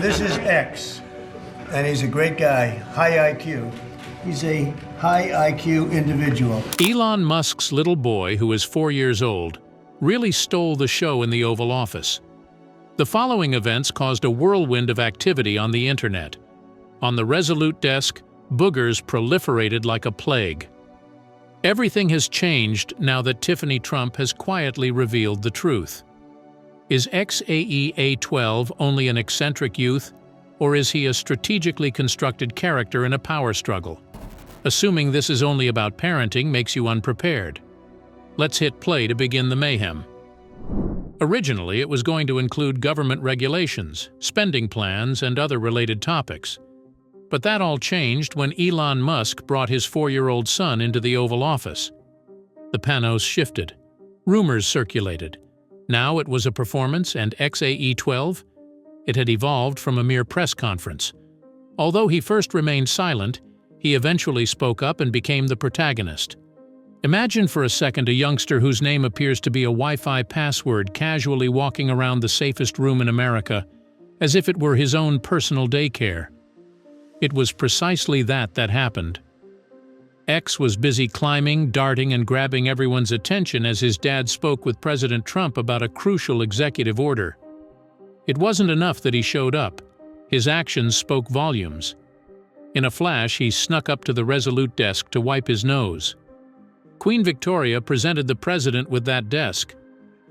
This is X, and he's a great guy, high IQ. He's a high IQ individual. Elon Musk's little boy, who is 4 years old, really stole the show in the Oval Office. The following events caused a whirlwind of activity on the internet. On the Resolute desk, boogers proliferated like a plague. Everything has changed now that Tiffany Trump has quietly revealed the truth. Is A-12 only an eccentric youth, or is he a strategically constructed character in a power struggle? Assuming this is only about parenting makes you unprepared. Let's hit play to begin the mayhem. Originally, it was going to include government regulations, spending plans, and other related topics. But that all changed when Elon Musk brought his 4-year-old son into the Oval Office. The panos shifted. Rumors circulated. Now it was a performance, and A-12? It had evolved from a mere press conference. Although he first remained silent, he eventually spoke up and became the protagonist. Imagine for a second a youngster whose name appears to be a Wi-Fi password casually walking around the safest room in America, as if it were his own personal daycare. It was precisely that happened. X was busy climbing, darting, and grabbing everyone's attention as his dad spoke with President Trump about a crucial executive order. It wasn't enough that he showed up. His actions spoke volumes. In a flash, he snuck up to the Resolute desk to wipe his nose. Queen Victoria presented the president with that desk.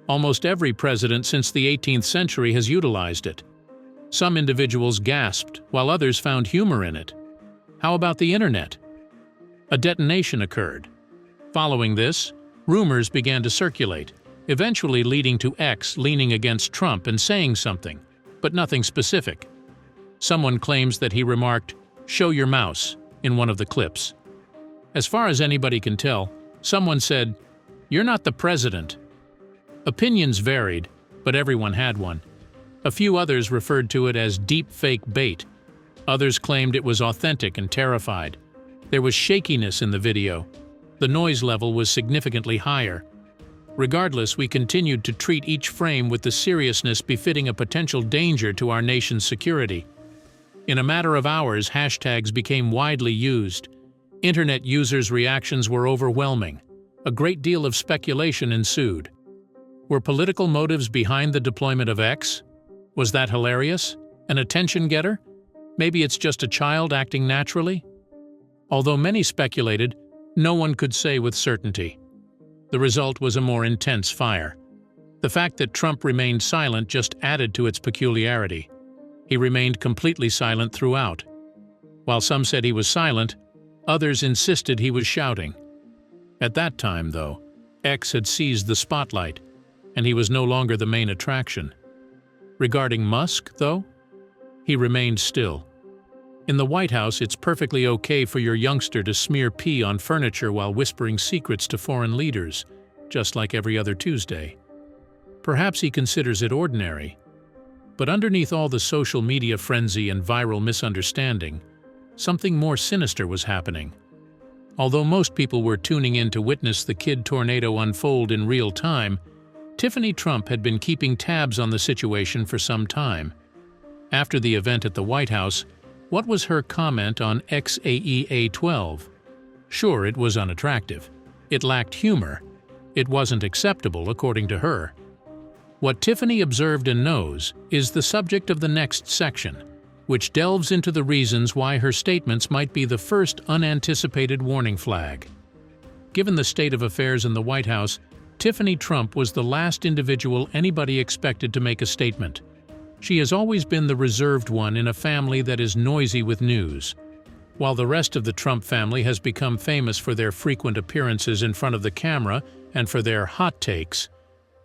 Almost every president since the 18th century has utilized it. Some individuals gasped, while others found humor in it. How about the internet? A detonation occurred. Following this, rumors began to circulate, eventually leading to X leaning against Trump and saying something, but nothing specific. Someone claims that he remarked, "Show your mouse," in one of the clips. As far as anybody can tell, someone said, "You're not the president." Opinions varied, but everyone had one. A few others referred to it as deep fake bait. Others claimed it was authentic and terrified. There was shakiness in the video. The noise level was significantly higher. Regardless, we continued to treat each frame with the seriousness befitting a potential danger to our nation's security. In a matter of hours, hashtags became widely used. Internet users' reactions were overwhelming. A great deal of speculation ensued. Were political motives behind the deployment of X? Was that hilarious? An attention-getter? Maybe it's just a child acting naturally? Although many speculated, no one could say with certainty. The result was a more intense fire. The fact that Trump remained silent just added to its peculiarity. He remained completely silent throughout. While some said he was silent, others insisted he was shouting. At that time, though, X had seized the spotlight, and he was no longer the main attraction. Regarding Musk, though, he remained still. In the White House, it's perfectly okay for your youngster to smear pee on furniture while whispering secrets to foreign leaders, just like every other Tuesday. Perhaps he considers it ordinary. But underneath all the social media frenzy and viral misunderstanding, something more sinister was happening. Although most people were tuning in to witness the kid tornado unfold in real time, Tiffany Trump had been keeping tabs on the situation for some time. After the event at the White House, what was her comment on A-12? Sure, it was unattractive. It lacked humor. It wasn't acceptable, according to her. What Tiffany observed and knows is the subject of the next section, which delves into the reasons why her statements might be the first unanticipated warning flag. Given the state of affairs in the White House, Tiffany Trump was the last individual anybody expected to make a statement. She has always been the reserved one in a family that is noisy with news. While the rest of the Trump family has become famous for their frequent appearances in front of the camera and for their hot takes,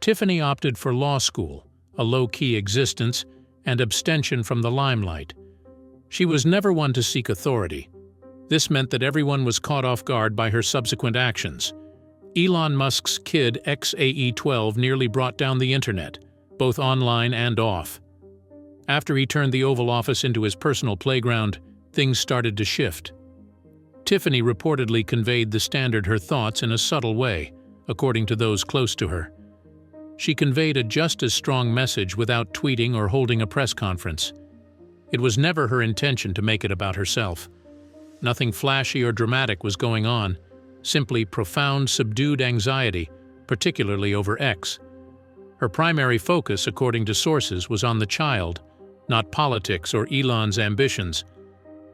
Tiffany opted for law school, a low-key existence, and abstention from the limelight. She was never one to seek authority. This meant that everyone was caught off guard by her subsequent actions. Elon Musk's kid A-12 nearly brought down the internet, both online and off. After he turned the Oval Office into his personal playground, things started to shift. Tiffany reportedly conveyed the Standard her thoughts in a subtle way, according to those close to her. She conveyed a just as strong message without tweeting or holding a press conference. It was never her intention to make it about herself. Nothing flashy or dramatic was going on, simply profound, subdued anxiety, particularly over X. Her primary focus, according to sources, was on the child, not politics or Elon's ambitions.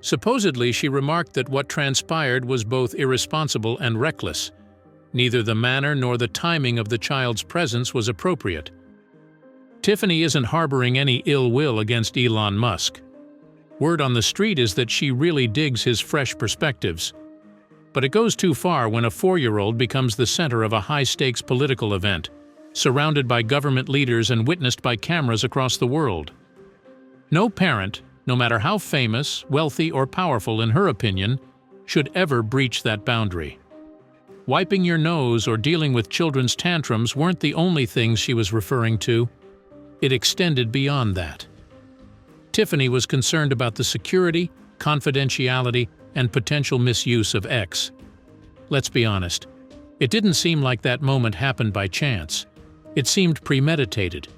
Supposedly, she remarked that what transpired was both irresponsible and reckless. Neither the manner nor the timing of the child's presence was appropriate. Tiffany isn't harboring any ill will against Elon Musk. Word on the street is that she really digs his fresh perspectives. But it goes too far when a 4-year-old becomes the center of a high-stakes political event, surrounded by government leaders and witnessed by cameras across the world. No parent, no matter how famous, wealthy, or powerful in her opinion, should ever breach that boundary. Wiping your nose or dealing with children's tantrums weren't the only things she was referring to. It extended beyond that. Tiffany was concerned about the security, confidentiality, and potential misuse of X. Let's be honest, it didn't seem like that moment happened by chance. It seemed premeditated.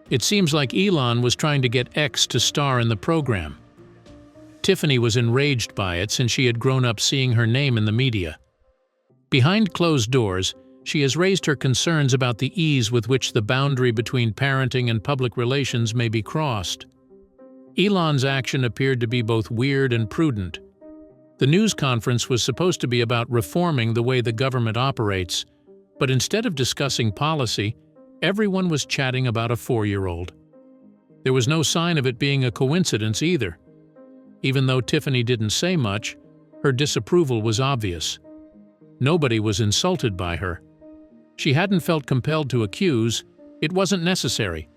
It seems like Elon was trying to get X to star in the program. Tiffany was enraged by it since she had grown up seeing her name in the media. Behind closed doors, she has raised her concerns about the ease with which the boundary between parenting and public relations may be crossed. Elon's action appeared to be both weird and prudent. The news conference was supposed to be about reforming the way the government operates, but instead of discussing policy, everyone was chatting about a 4-year-old. There was no sign of it being a coincidence either. Even though Tiffany didn't say much, her disapproval was obvious. Nobody was insulted by her. She hadn't felt compelled to accuse. It wasn't necessary.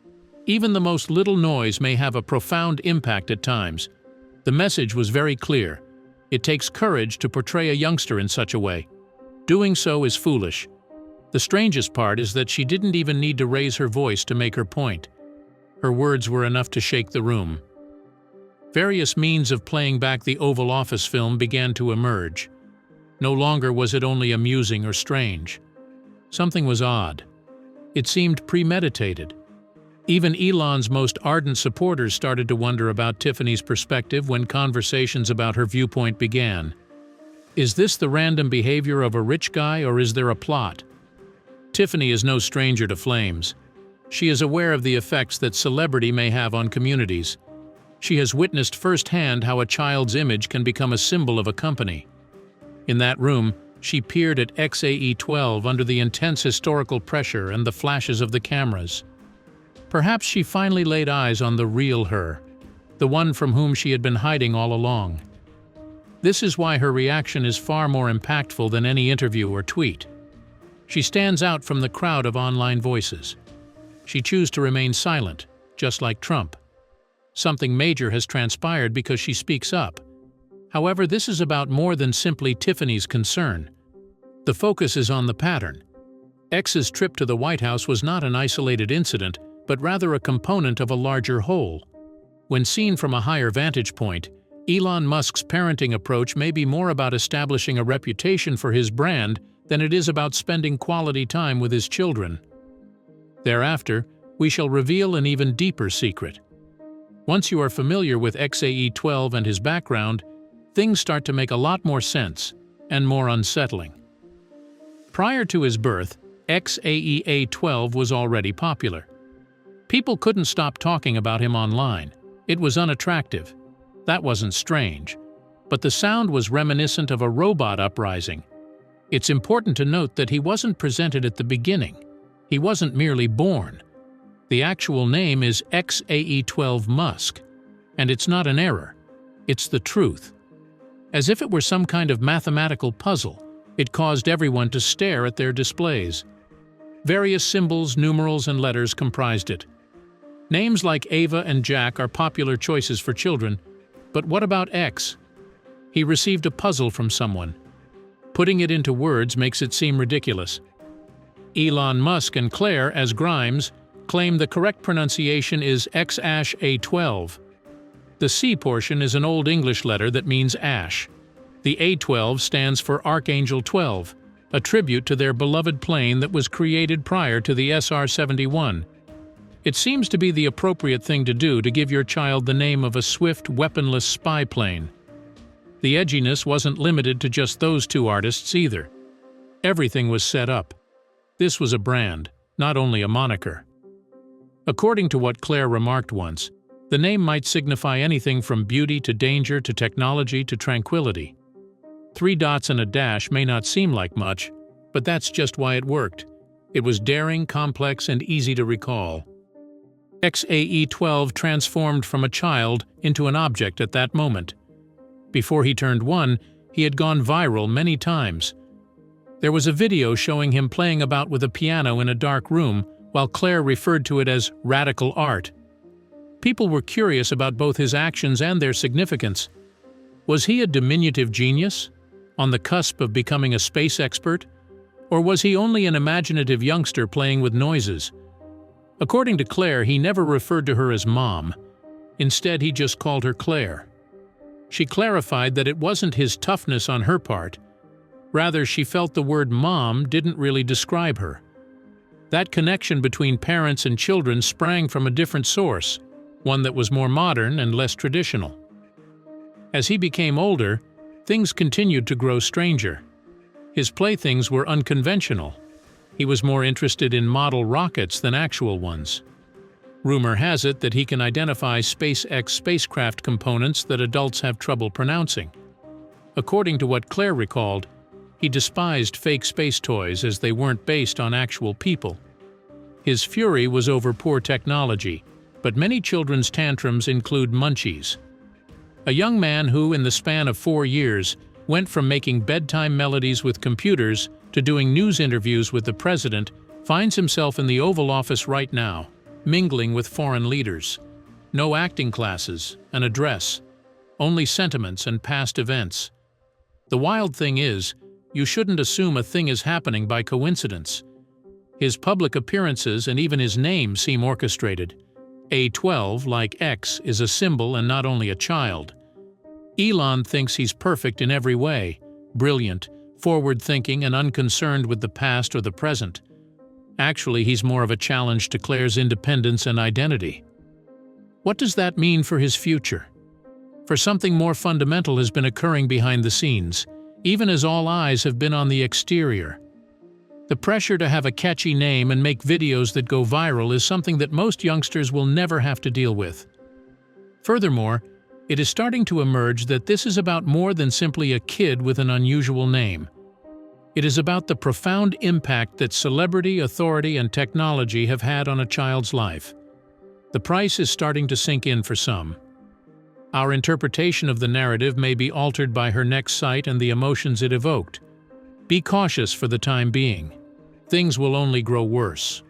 Even the most little noise may have a profound impact at times. The message was very clear. It takes courage to portray a youngster in such a way. Doing so is foolish. The strangest part is that she didn't even need to raise her voice to make her point. Her words were enough to shake the room. Various means of playing back the Oval Office film began to emerge. No longer was it only amusing or strange. Something was odd. It seemed premeditated. Even Elon's most ardent supporters started to wonder about Tiffany's perspective when conversations about her viewpoint began. Is this the random behavior of a rich guy, or is there a plot? Tiffany is no stranger to flames. She is aware of the effects that celebrity may have on communities. She has witnessed firsthand how a child's image can become a symbol of a company. In that room, she peered at A-12 under the intense historical pressure and the flashes of the cameras. Perhaps she finally laid eyes on the real her, the one from whom she had been hiding all along. This is why her reaction is far more impactful than any interview or tweet. She stands out from the crowd of online voices. She chose to remain silent, just like Trump. Something major has transpired because she speaks up. However, this is about more than simply Tiffany's concern. The focus is on the pattern. X's trip to the White House was not an isolated incident, but rather a component of a larger whole. When seen from a higher vantage point, Elon Musk's parenting approach may be more about establishing a reputation for his brand than it is about spending quality time with his children. Thereafter, we shall reveal an even deeper secret. Once you are familiar with A-12 and his background, things start to make a lot more sense and more unsettling. Prior to his birth, A-12 was already popular. People couldn't stop talking about him online. It was unattractive. That wasn't strange. But the sound was reminiscent of a robot uprising. It's important to note that he wasn't presented at the beginning. He wasn't merely born. The actual name is X-A-12 Musk, and it's not an error. It's the truth. As if it were some kind of mathematical puzzle, it caused everyone to stare at their displays. Various symbols, numerals, and letters comprised it. Names like Ava and Jack are popular choices for children, but what about X? He received a puzzle from someone. Putting it into words makes it seem ridiculous. Elon Musk and Claire, as Grimes, claim the correct pronunciation is X-A-12. The C portion is an Old English letter that means ash. The A-12 stands for Archangel 12, a tribute to their beloved plane that was created prior to the SR-71. It seems to be the appropriate thing to do to give your child the name of a swift, weaponless spy plane. The edginess wasn't limited to just those two artists either. Everything was set up. This was a brand, not only a moniker. According to what Claire remarked once, the name might signify anything from beauty to danger to technology to tranquility. 3 dots and a dash may not seem like much, but that's just why it worked. It was daring, complex, and easy to recall. A-12 transformed from a child into an object at that moment. Before he turned 1, he had gone viral many times. There was a video showing him playing about with a piano in a dark room, while Claire referred to it as radical art. People were curious about both his actions and their significance. Was he a diminutive genius, on the cusp of becoming a space expert? Or was he only an imaginative youngster playing with noises? According to Claire, he never referred to her as Mom. Instead, he just called her Claire. She clarified that it wasn't his toughness on her part. Rather, she felt the word Mom didn't really describe her. That connection between parents and children sprang from a different source, one that was more modern and less traditional. As he became older, things continued to grow stranger. His playthings were unconventional. He was more interested in model rockets than actual ones. Rumor has it that he can identify SpaceX spacecraft components that adults have trouble pronouncing. According to what Claire recalled, he despised fake space toys as they weren't based on actual people. His fury was over poor technology, but many children's tantrums include munchies. A young man who, in the span of 4 years, went from making bedtime melodies with computers to doing news interviews with the president, finds himself in the Oval Office right now, mingling with foreign leaders. No acting classes, an address, only sentiments and past events. The wild thing is, you shouldn't assume a thing is happening by coincidence. His public appearances and even his name seem orchestrated. A-12, like X, is a symbol and not only a child. Elon thinks he's perfect in every way, brilliant, forward-thinking, and unconcerned with the past or the present. Actually, he's more of a challenge to Claire's independence and identity. What does that mean for his future? For something more fundamental has been occurring behind the scenes, even as all eyes have been on the exterior. The pressure to have a catchy name and make videos that go viral is something that most youngsters will never have to deal with. Furthermore, it is starting to emerge that this is about more than simply a kid with an unusual name. It is about the profound impact that celebrity, authority, and technology have had on a child's life. The price is starting to sink in for some. Our interpretation of the narrative may be altered by her next sight and the emotions it evoked. Be cautious for the time being. Things will only grow worse.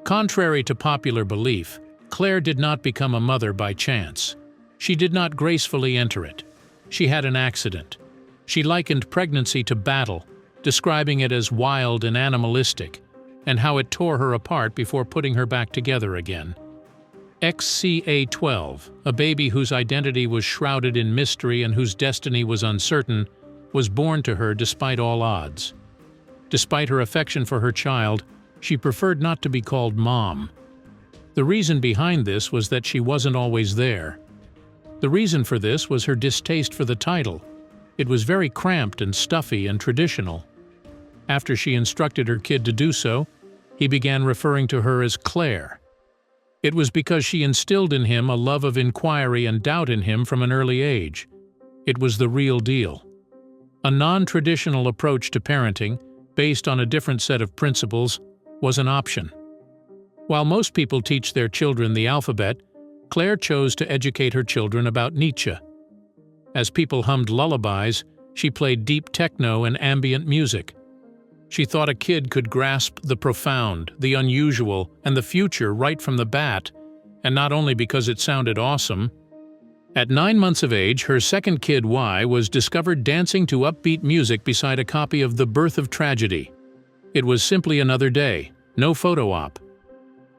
Contrary to popular belief, Claire did not become a mother by chance. She did not gracefully enter it. She had an accident. She likened pregnancy to battle, describing it as wild and animalistic, and how it tore her apart before putting her back together again. A-12, a baby whose identity was shrouded in mystery and whose destiny was uncertain, was born to her despite all odds. Despite her affection for her child, she preferred not to be called Mom. The reason behind this was that she wasn't always there. The reason for this was her distaste for the title. It was very cramped and stuffy and traditional. After she instructed her kid to do so, he began referring to her as Claire. It was because she instilled in him a love of inquiry and doubt in him from an early age. It was the real deal. A non-traditional approach to parenting, based on a different set of principles, was an option. While most people teach their children the alphabet, Claire chose to educate her children about Nietzsche. As people hummed lullabies, she played deep techno and ambient music. She thought a kid could grasp the profound, the unusual, and the future right from the bat, and not only because it sounded awesome. At 9 months of age, her second kid, Y, was discovered dancing to upbeat music beside a copy of The Birth of Tragedy. It was simply another day, no photo op.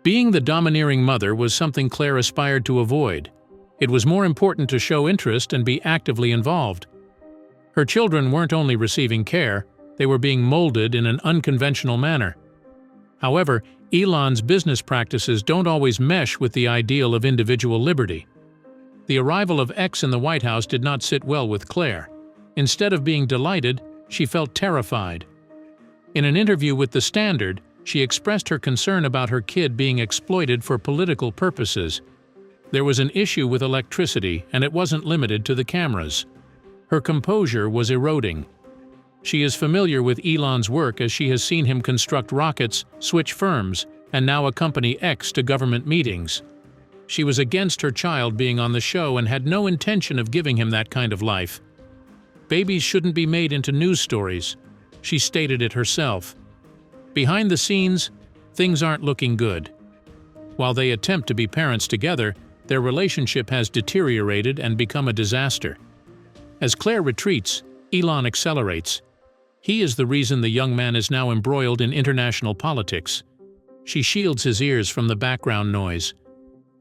Being the domineering mother was something Claire aspired to avoid. It was more important to show interest and be actively involved. Her children weren't only receiving care, they were being molded in an unconventional manner. However, Elon's business practices don't always mesh with the ideal of individual liberty. The arrival of X in the White House did not sit well with Claire. Instead of being delighted, she felt terrified. In an interview with The Standard, she expressed her concern about her kid being exploited for political purposes. There was an issue with electricity, and it wasn't limited to the cameras. Her composure was eroding. She is familiar with Elon's work as she has seen him construct rockets, switch firms, and now accompany X to government meetings. She was against her child being on the show and had no intention of giving him that kind of life. Babies shouldn't be made into news stories. She stated it herself. Behind the scenes, things aren't looking good. While they attempt to be parents together, their relationship has deteriorated and become a disaster. As Claire retreats, Elon accelerates. He is the reason the young man is now embroiled in international politics. She shields his ears from the background noise.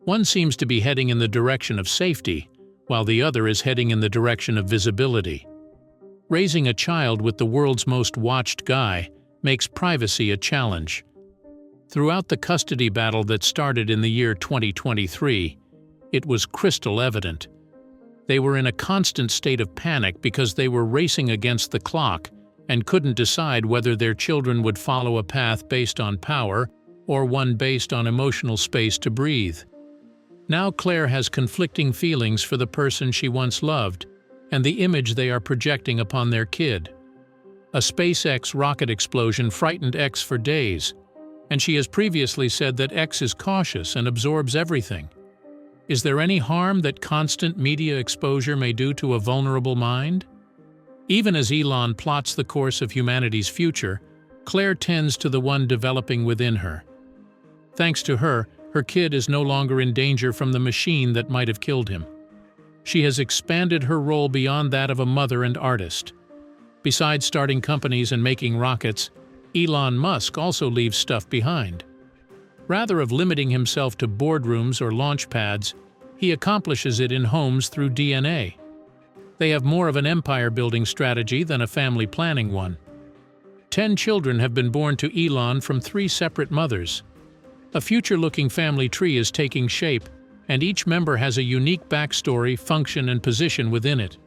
One seems to be heading in the direction of safety, while the other is heading in the direction of visibility. Raising a child with the world's most watched guy makes privacy a challenge. Throughout the custody battle that started in the year 2023, it was crystal evident. They were in a constant state of panic because they were racing against the clock and couldn't decide whether their children would follow a path based on power or one based on emotional space to breathe. Now Claire has conflicting feelings for the person she once loved and the image they are projecting upon their kid. A SpaceX rocket explosion frightened X for days, and she has previously said that X is cautious and absorbs everything. Is there any harm that constant media exposure may do to a vulnerable mind? Even as Elon plots the course of humanity's future, Claire tends to the one developing within her. Thanks to her, her kid is no longer in danger from the machine that might have killed him. She has expanded her role beyond that of a mother and artist. Besides starting companies and making rockets, Elon Musk also leaves stuff behind. Rather of limiting himself to boardrooms or launch pads, he accomplishes it in homes through DNA. They have more of an empire-building strategy than a family planning one. 10 children have been born to Elon from 3 separate mothers. A future-looking family tree is taking shape, and each member has a unique backstory, function, and position within it.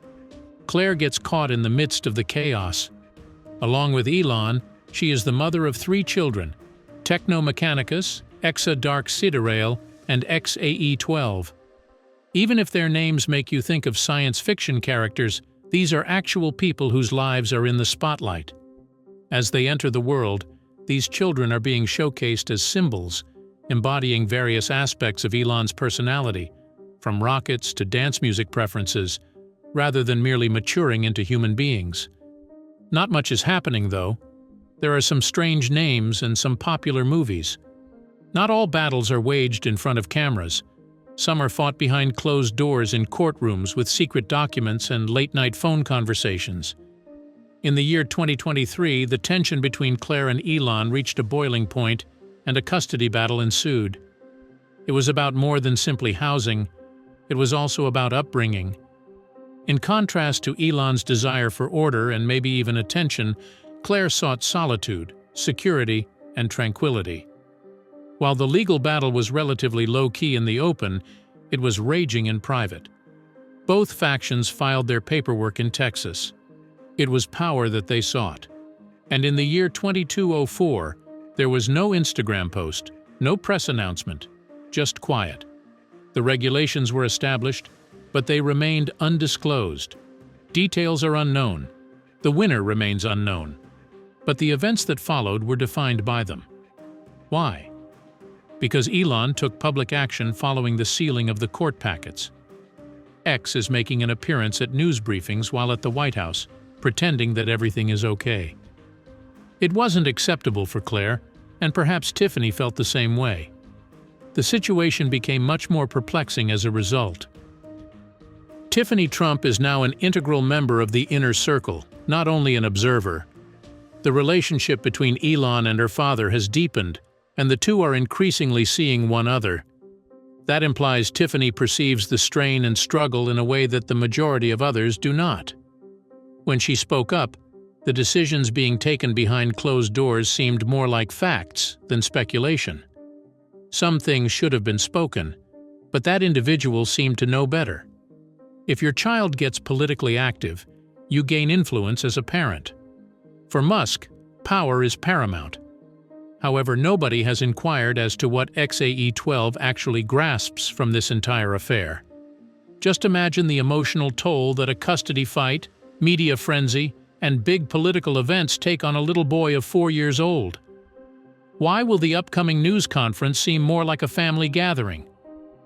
Claire gets caught in the midst of the chaos. Along with Elon, she is the mother of 3 children, Technomechanicus, Exa Dark Sidereal, and A-12. Even if their names make you think of science fiction characters, these are actual people whose lives are in the spotlight. As they enter the world, these children are being showcased as symbols, embodying various aspects of Elon's personality, from rockets to dance music preferences, rather than merely maturing into human beings. Not much is happening, though. There are some strange names and some popular movies. Not all battles are waged in front of cameras. Some are fought behind closed doors in courtrooms with secret documents and late-night phone conversations. In the year 2023, the tension between Claire and Elon reached a boiling point, and a custody battle ensued. It was about more than simply housing. It was also about upbringing. In contrast to Elon's desire for order and maybe even attention, Claire sought solitude, security, and tranquility. While the legal battle was relatively low-key in the open, it was raging in private. Both factions filed their paperwork in Texas. It was power that they sought. And in the year 2204, there was no Instagram post, no press announcement, just quiet. The regulations were established, but they remained undisclosed. Details are unknown. The winner remains unknown. But the events that followed were defined by them. Why? Because Elon took public action following the sealing of the court packets. X is making an appearance at news briefings while at the White House, pretending that everything is okay. It wasn't acceptable for Claire, and perhaps Tiffany felt the same way. The situation became much more perplexing as a result. Tiffany Trump is now an integral member of the inner circle, not only an observer. The relationship between Elon and her father has deepened, and the two are increasingly seeing one other. That implies Tiffany perceives the strain and struggle in a way that the majority of others do not. When she spoke up, The decisions being taken behind closed doors seemed more like facts than speculation. Some things should have been spoken, but that individual seemed to know better. If your child gets politically active, you gain influence as a parent. For Musk, power is paramount. However, nobody has inquired as to what A-12 actually grasps from this entire affair. Just imagine the emotional toll that a custody fight, media frenzy, and big political events take on a little boy of 4 years old. Why will the upcoming news conference seem more like a family gathering?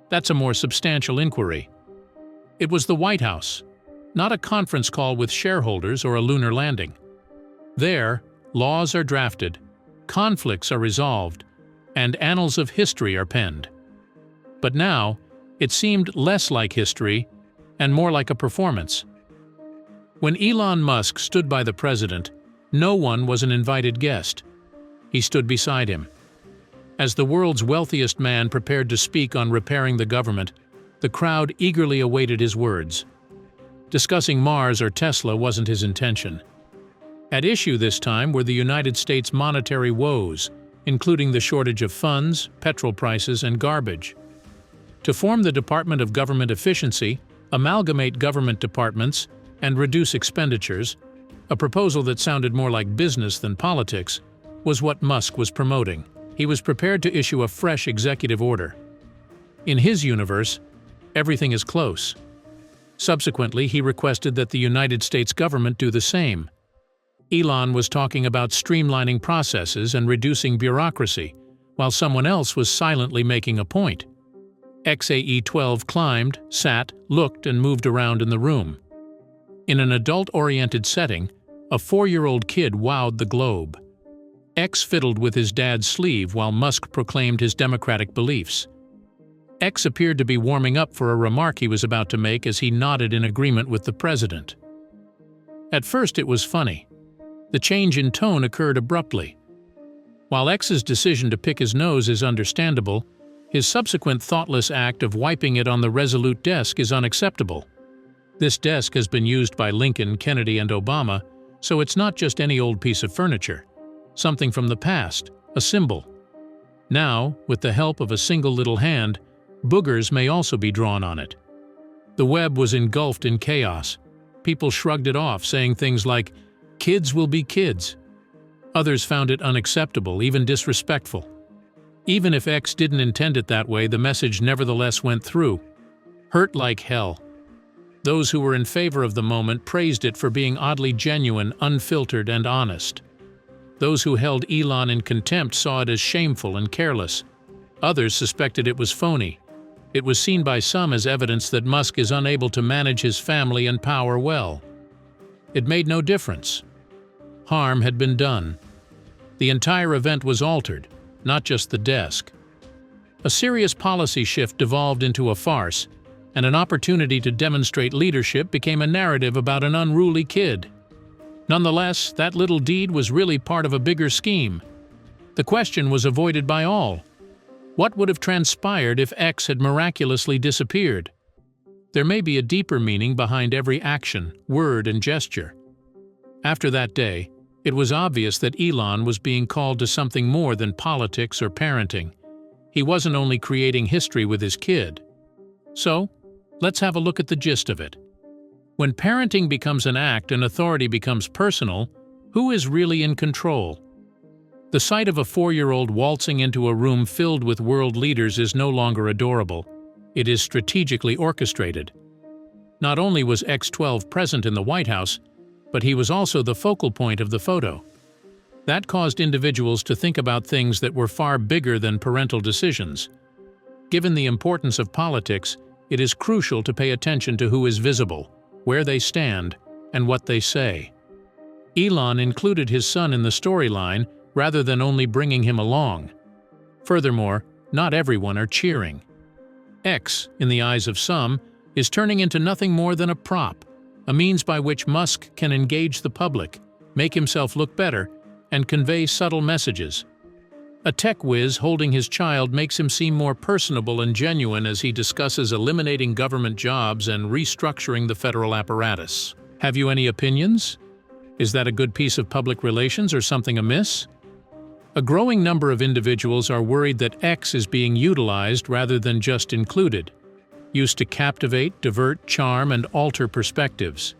That's a more substantial inquiry. It was the White House, not a conference call with shareholders or a lunar landing. There, laws are drafted, conflicts are resolved, and annals of history are penned. But now, it seemed less like history and more like a performance. When Elon Musk stood by the president, no one was an invited guest. He stood beside him. As the world's wealthiest man prepared to speak on repairing the government, the crowd eagerly awaited his words. Discussing Mars or Tesla wasn't his intention. At issue this time were the United States' monetary woes, including the shortage of funds, petrol prices, and garbage. To form the Department of Government Efficiency, amalgamate government departments, and reduce expenditures, a proposal that sounded more like business than politics, was what Musk was promoting. He was prepared to issue a fresh executive order. In his universe, everything is close. Subsequently, he requested that the United States government do the same. Elon was talking about streamlining processes and reducing bureaucracy, while someone else was silently making a point. A-12 climbed, sat, looked, and moved around in the room. In an adult-oriented setting, a 4-year-old kid wowed the globe. X fiddled with his dad's sleeve while Musk proclaimed his democratic beliefs. X appeared to be warming up for a remark he was about to make as he nodded in agreement with the president. At first it was funny. The change in tone occurred abruptly. While X's decision to pick his nose is understandable, his subsequent thoughtless act of wiping it on the Resolute desk is unacceptable. This desk has been used by Lincoln, Kennedy, and Obama, so it's not just any old piece of furniture. Something from the past, a symbol. Now, with the help of a single little hand, boogers may also be drawn on it. The web was engulfed in chaos. People shrugged it off, saying things like, "Kids will be kids." Others found it unacceptable, even disrespectful. Even if X didn't intend it that way, the message nevertheless went through. Hurt like hell. Those who were in favor of the moment praised it for being oddly genuine, unfiltered, and honest. Those who held Elon in contempt saw it as shameful and careless. Others suspected it was phony. It was seen by some as evidence that Musk is unable to manage his family and power well. It made no difference. Harm had been done. The entire event was altered, not just the desk. A serious policy shift devolved into a farce, and an opportunity to demonstrate leadership became a narrative about an unruly kid. Nonetheless, that little deed was really part of a bigger scheme. The question was avoided by all. What would have transpired if X had miraculously disappeared? There may be a deeper meaning behind every action, word, and gesture. After that day, it was obvious that Elon was being called to something more than politics or parenting. He wasn't only creating history with his kid. So, let's have a look at the gist of it. When parenting becomes an act and authority becomes personal, who is really in control? The sight of a 4-year-old waltzing into a room filled with world leaders is no longer adorable. It is strategically orchestrated. Not only was X-12 present in the White House, but he was also the focal point of the photo. That caused individuals to think about things that were far bigger than parental decisions. Given the importance of politics, it is crucial to pay attention to who is visible, where they stand, and what they say. Elon included his son in the storyline rather than only bringing him along. Furthermore, not everyone are cheering. X, in the eyes of some, is turning into nothing more than a prop, a means by which Musk can engage the public, make himself look better, and convey subtle messages. A tech whiz holding his child makes him seem more personable and genuine as he discusses eliminating government jobs and restructuring the federal apparatus. Have you any opinions? Is that a good piece of public relations or something amiss? A growing number of individuals are worried that X is being utilized rather than just included, used to captivate, divert, charm, and alter perspectives.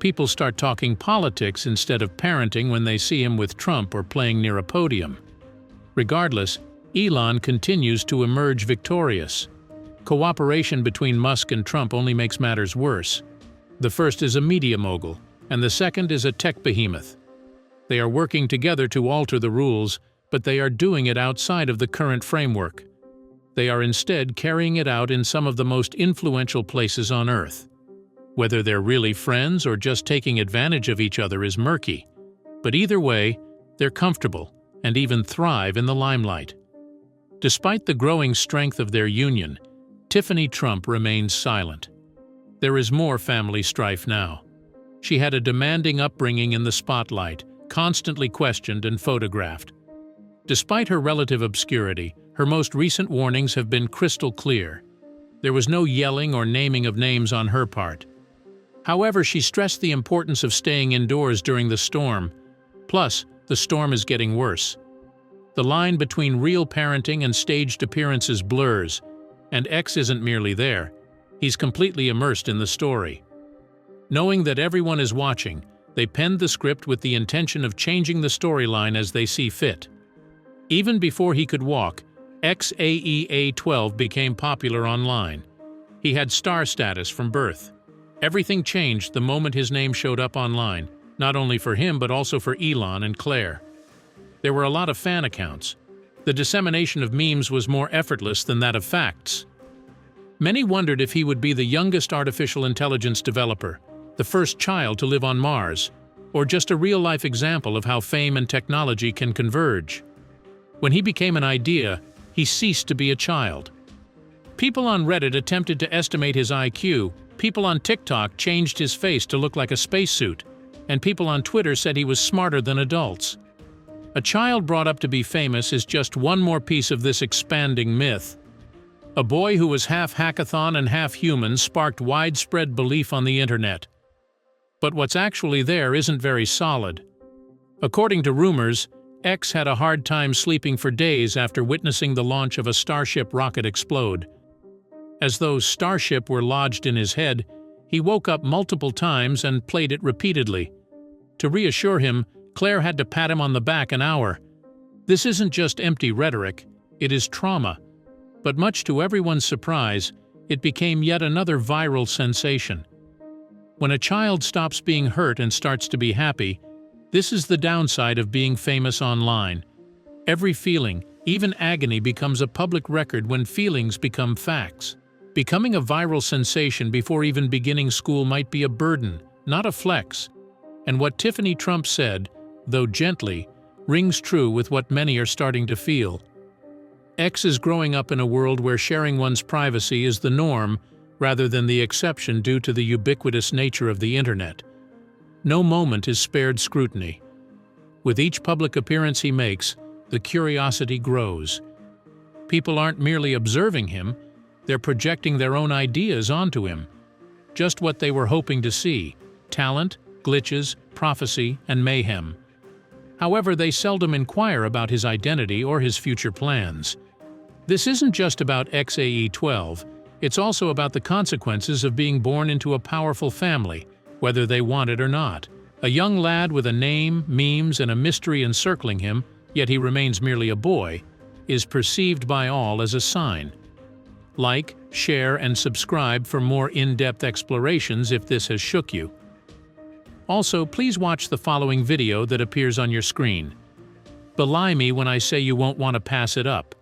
People start talking politics instead of parenting when they see him with Trump or playing near a podium. Regardless, Elon continues to emerge victorious. Cooperation between Musk and Trump only makes matters worse. The first is a media mogul, and the second is a tech behemoth. They are working together to alter the rules, but they are doing it outside of the current framework. They are instead carrying it out in some of the most influential places on Earth. Whether they're really friends or just taking advantage of each other is murky, but either way, they're comfortable and even thrive in the limelight. Despite the growing strength of their union, Tiffany Trump remains silent. There is more family strife now. She had a demanding upbringing in the spotlight, constantly questioned and photographed. Despite her relative obscurity, her most recent warnings have been crystal clear. There was no yelling or naming of names on her part. However, she stressed the importance of staying indoors during the storm. Plus, the storm is getting worse. The line between real parenting and staged appearances blurs, and X isn't merely there. He's completely immersed in the story. Knowing that everyone is watching, they penned the script with the intention of changing the storyline as they see fit. Even before he could walk, A-12 became popular online. He had star status from birth. Everything changed the moment his name showed up online, not only for him but also for Elon and Claire. There were a lot of fan accounts. The dissemination of memes was more effortless than that of facts. Many wondered if he would be the youngest artificial intelligence developer, the first child to live on Mars, or just a real-life example of how fame and technology can converge. When he became an idea, he ceased to be a child. People on Reddit attempted to estimate his IQ, people on TikTok changed his face to look like a spacesuit, and people on Twitter said he was smarter than adults. A child brought up to be famous is just one more piece of this expanding myth. A boy who was half hackathon and half human sparked widespread belief on the internet. But what's actually there isn't very solid. According to rumors, X had a hard time sleeping for days after witnessing the launch of a Starship rocket explode. As though Starship were lodged in his head, he woke up multiple times and played it repeatedly. To reassure him, Claire had to pat him on the back an hour. This isn't just empty rhetoric, it is trauma. But much to everyone's surprise, it became yet another viral sensation. When a child stops being hurt and starts to be happy, this is the downside of being famous online. Every feeling, even agony, becomes a public record when feelings become facts. Becoming a viral sensation before even beginning school might be a burden, not a flex. And what Tiffany Trump said, though gently, rings true with what many are starting to feel. X is growing up in a world where sharing one's privacy is the norm rather than the exception due to the ubiquitous nature of the internet. No moment is spared scrutiny. With each public appearance he makes, the curiosity grows. People aren't merely observing him, they're projecting their own ideas onto him. Just what they were hoping to see: talent, glitches, prophecy, and mayhem. However, they seldom inquire about his identity or his future plans. This isn't just about A-12, it's also about the consequences of being born into a powerful family, whether they want it or not. A young lad with a name, memes, and a mystery encircling him, yet he remains merely a boy, is perceived by all as a sign. Like, share, and subscribe for more in-depth explorations if this has shook you. Also, please watch the following video that appears on your screen. Belie me when I say you won't want to pass it up.